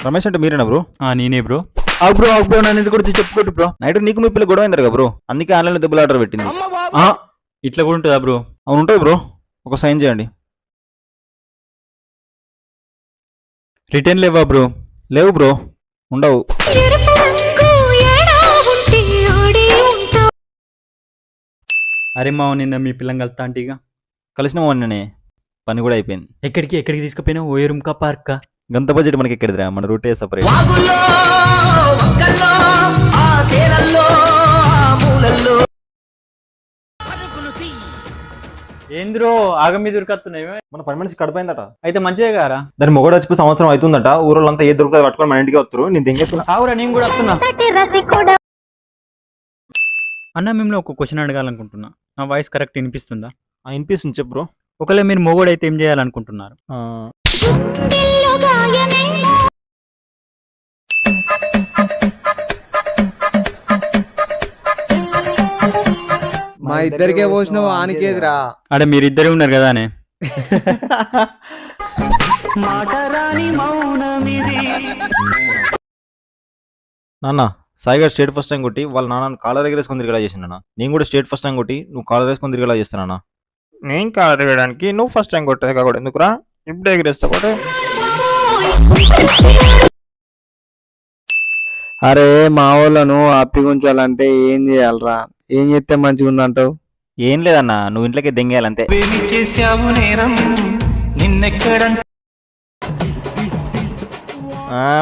రమేష్ అంటే మీరేనా బ్రో? నేనే బ్రో. బ్రో బ్రో నన్ను ఇది కూడా చెప్పుకోట్టు బ్రో. నైట్ నీకు మీ పిల్లలు గొడవ అయింది కదా బ్రో, అందుకే ఆన్లైన్లో దెబ్బలు ఆర్డర్ పెట్టింది. ఇట్లా కూడా ఉంటుందా బ్రో? అవును ఉంటుంది బ్రో. ఒక సైన్ చేయండి. రిటర్న్ లేవా బ్రో? లేవు బ్రో, ఉండవు. అరే మావ, నిన్న మీ పిల్లని కలుతా అంటే ఇక కలిసిన మొన్ననే పని కూడా అయిపోయింది. ఎక్కడికి తీసుకుపోయినా? ఓ రూమ్ కా పార్క్ కా? గంత బడ్జెట్ మనకి ఎక్కడిదిరా, మన రూటే సపరేట్. ఏంద్రో ఆగ మీద దొరికొస్తున్నాయి. మన పని మనిషి కడిపోయిందట. అయితే మంచిదే కారా? దాని మొగడు వచ్చి సంవత్సరం అవుతుందట. ఊరోళ్ళంతా ఏ దొరుకుతుంది పట్టుకొని మన ఇంటికి వస్తారు. నేను దింగేస్తున్నా. కావురా, నేను కూడా వస్తున్నా. అన్న, మిమ్మల్ని ఒక క్వశ్చన్ అడగాలనుకుంటున్నా. నా వాయిస్ కరెక్ట్ వినిపిస్తుందా? వినిపిస్తుంది, చెప్పు బ్రో. ఒకవేళ మీరు మొగోడైతే ఏం చేయాలనుకుంటున్నారు? మా ఇద్దరికే పోసినావు, ఆనికేదిరా? అడే మీరిద్దరే ఉన్నారు కదా అనే. నాన్న, సాయి గారు స్టేట్ ఫస్ట్ టైం కొట్టి వాళ్ళ నాన్న కాలర్ ఎగరేసుకొని తిరిగేలా చేసిండు. నేను కూడా స్టేట్ ఫస్ట్ టైం కొట్టి నువ్వు కాలర్ వేసుకొని తిరిగేలా చేస్తానా? నేను కాలర్ ఎగరడానికి నువ్వు ఫస్ట్ టైం కొట్టేది కాకూడదు ఎందుకురా? ఇప్పుడు ఎగరేస్తా కూడా. అరే మా వాళ్ళను అప్పిగుంచాలంటే ఏం చేయాలరా? ఏం చేస్తే మంచిగా ఉందంటావు? ఏం లేదన్నా, నువ్వు ఇంట్లోకి దెంగేయాలంతే.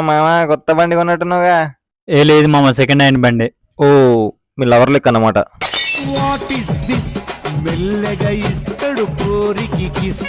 మామా, కొత్త బండి కొన్నట్టున్నావుగా? ఏ లేదు మామ, సెకండ్ హ్యాండ్ బండి. ఓ, మీ లవర్ లెక్క అన్నమాట. మెల్లగా ఇస్తాడు పోరికి కిస్.